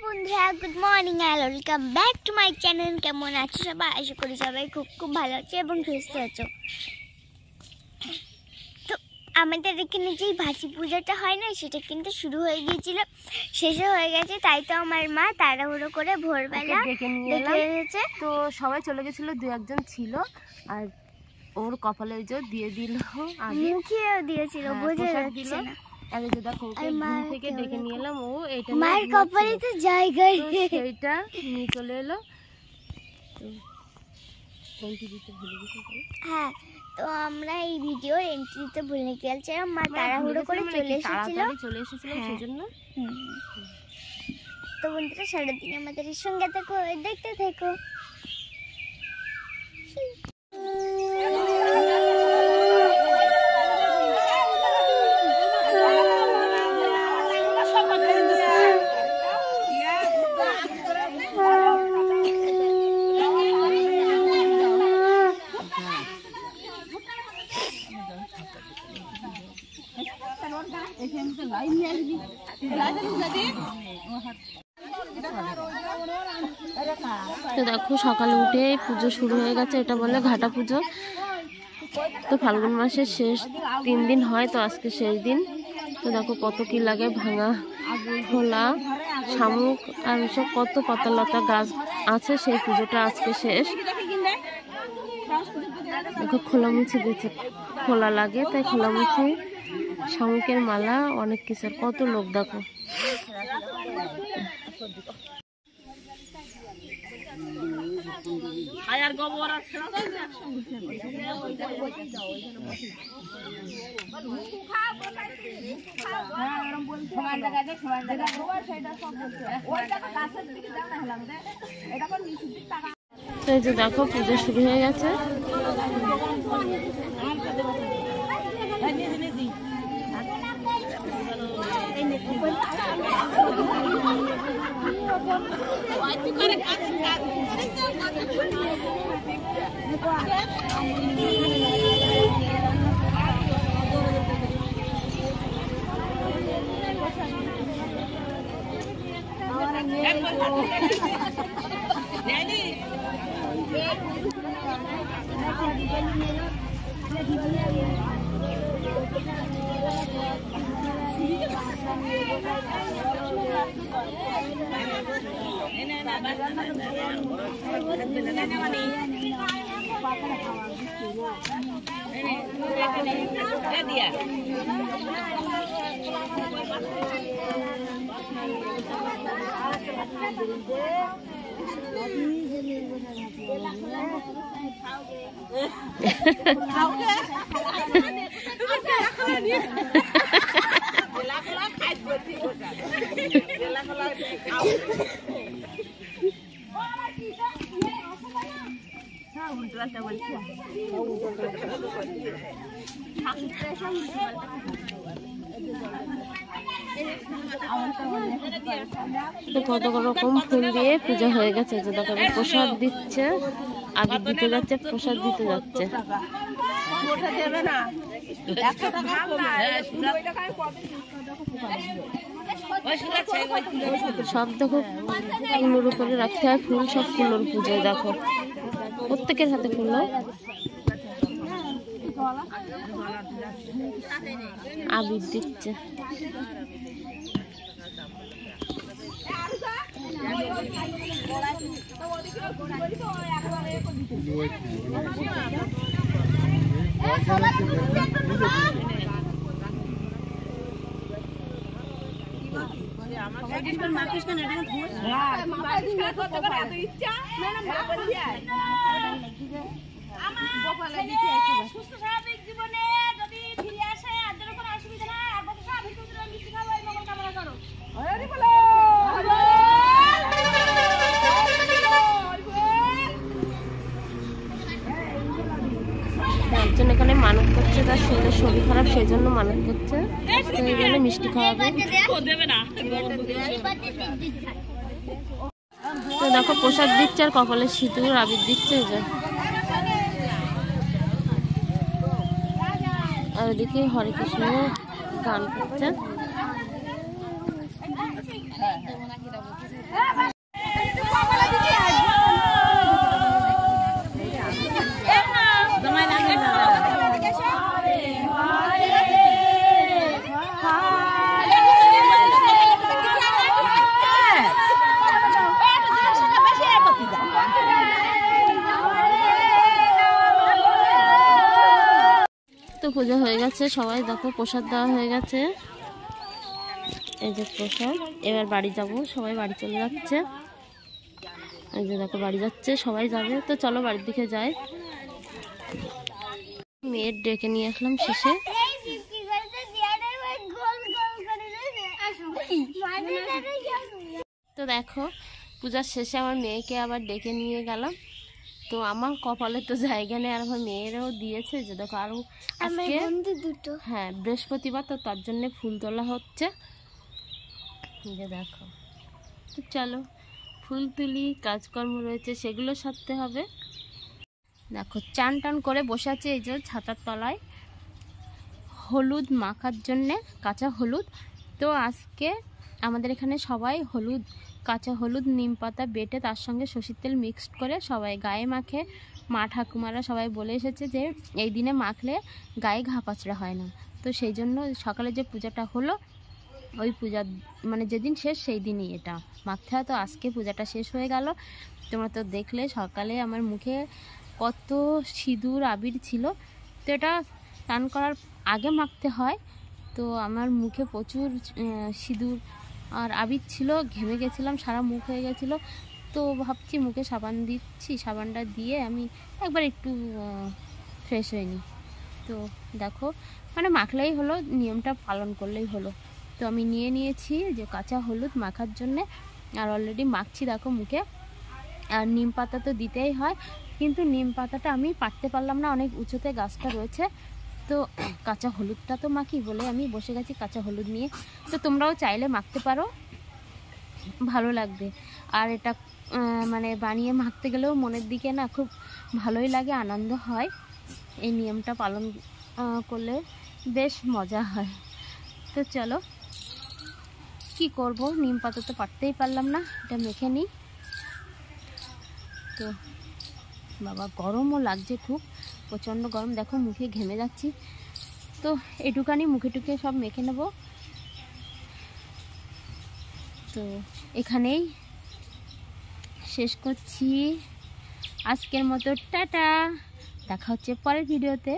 বন্ধুরা, good morning and welcome back to my channel. কেমন আছো সবাই? আশা করি সবাই খুব খুব ভালো আছে এবং সুস্থ আছো। তো আমাদের এখানে যেই ভাসি পূজাটা হয় না, সেটা কিন্তু শুরু হয়ে গিয়েছিল, শেষও হয়ে গেছে। তাই তো আমার মা তাড়াহুড়ো করে ভোরবেলা ডেকে এসেছে। তো সবাই চলে গেছিল, দু একজন ছিল, আর ওর কপালে দিয়ে দিল, মুখিয়ে দিয়েছিল, বোঝা যাচ্ছে না। থেকে ডেকে নিয়ে এলাম, ও এটা মায়ের কপালে তো জায়গায় সেইটা নিয়ে চলে এলো। হ্যাঁ, তো আমরা এই ভিডিও এন্ট্রি দিতে ভুলে গেছিলাম, মা তাড়াহুড়ো করে চলে এসেছিল সেজন্য। তো বন্ধুরা, সারাদিন আমাদের সঙ্গে থেকো, দেখতে থেকো। তো দেখো, সকালে উঠে পুজো শুরু হয়ে গেছে, এটা বলে ঘাটা পুজো। তো ফাল্গুন মাসের শেষ 3 দিন হয়, তো আজকে শেষ দিন। তো দেখো কত কি লাগে, ভাঙা খোলা শামুক আর সব কত পাতালতা গাছ আছে। সেই পুজোটা আজকে শেষ। দেখো খোলামুচি দিচ্ছে, খোলা লাগে তাই খোলামুচি, শামুকের মালা, অনেক কিছু। কত লোক দেখো। তো এই যে দেখো, পুজো শুরু হয়ে গেছে। কত রকম ফুল দিয়ে পূজা হয়ে গেছে। যে দেখো, প্রসাদ দিচ্ছে, আবির দিতে যাচ্ছে, প্রসাদ দিতে যাচ্ছে। সব দেখো ফুলের উপরে রাখতে হয়, ফুল সব ফুলের পুজোয়। দেখো প্রত্যেকের হাতে ফুল, আবির দিচ্ছে। একজন এখানে মানত করছে, তার শরীর খারাপ, সেই জন্য মানত করছে। এই জন্য মিষ্টি খাওয়াবে। তো দেখো, প্রসাদ দিচ্ছে আর কপালে সিঁদুর আবির দিচ্ছে। আর ওদিকে হরে কৃষ্ণ গান করছে। পুজো হয়ে গেছে, সবাই দেখো প্রসাদ দেওয়া হয়ে গেছে। এই যে প্রসাদ, এবার বাড়ি যাব, সবাই বাড়ি চলে যাচ্ছে। এই যে দেখো বাড়ি যাচ্ছে, সবাই যাবে, তো চলো বাড়ির দিকে যাই। মেয়ের ডেকে নিয়ে আসলাম শেষে। তো দেখো পূজার শেষে আমার মেয়েকে আবার ডেকে নিয়ে গেলাম। তো আমার কপালে তো জায়গা নেই, আর আমার মেয়েরও দিয়েছে যে দেখো আরো আজকে দুটো, হ্যাঁ বৃহস্পতিবার, তো তার জন্য ফুল তোলা হচ্ছে। যে দেখো, তো চলো ফুল তুলি, কাজকর্ম রয়েছে সেগুলো সারতে হবে। দেখো চান টান করে বসে আছে এই যে ছাতার তলায়, হলুদ মাখার জন্যে, কাঁচা হলুদ। তো আজকে আমাদের এখানে সবাই হলুদ, কাঁচা হলুদ, নিম পাতা বেটে তার সঙ্গে সর্ষের তেল মিক্সড করে সবাই গায়ে মাখে। মা ঠাকুমারা সবাই বলে এসেছে যে এই দিনে মাখলে গায়ে ঘা পাচড়া হয় না। তো সেই জন্য সকালে যে পূজাটা হলো, ওই পূজা মানে যেদিন শেষ সেই দিনই এটা মাখতে হয়। তো আজকে পূজাটা শেষ হয়ে গেল, তোমরা তো দেখলে সকালে আমার মুখে কত সিঁদুর আবির ছিল। তো এটা স্নান করার আগে মাখতে হয়। তো আমার মুখে প্রচুর সিঁদুর আর আবির ছিল, ঘেমে গেছিলাম, সারা মুখ হয়ে গেছিলো। তো ভাবছি মুখে সাবান দিচ্ছি, সাবানটা দিয়ে আমি একবার একটু ফ্রেশ হয়ে নিই। তো দেখো মানে মাখলেই হলো, নিয়মটা পালন করলেই হলো। তো আমি নিয়ে নিয়েছি যে কাঁচা হলুদ মাখার জন্যে, আর অলরেডি মাখছি দেখো মুখে। আর নিম পাতা তো দিতেই হয়, কিন্তু নিম পাতাটা আমি পারতে পারলাম না, অনেক উঁচুতে গাছটা রয়েছে। তো কাঁচা হলুদটা তো মাখি বলে আমি বসে গেছি কাঁচা হলুদ নিয়ে। তো তোমরাও চাইলে মাখতে পারো, ভালো লাগবে। আর এটা মানে বানিয়ে মাখতে গেলেও মনের দিকে না খুব ভালোই লাগে, আনন্দ হয়। এই নিয়মটা পালন করলে বেশ মজা হয়। তো চলো কি করব, নিম পাতা তো পারতেই পারলাম না, এটা মেখে নিই। তো বাবা গরমও লাগছে খুব, প্রচণ্ড গরম, দেখো মুখে ঘেমে যাচ্ছি। তো এটুকানি মুখে টুকে সব মেখে নেব। তো এখানেই শেষ করছি আজকের মতো, টাটা, দেখা হচ্ছে পরের ভিডিওতে।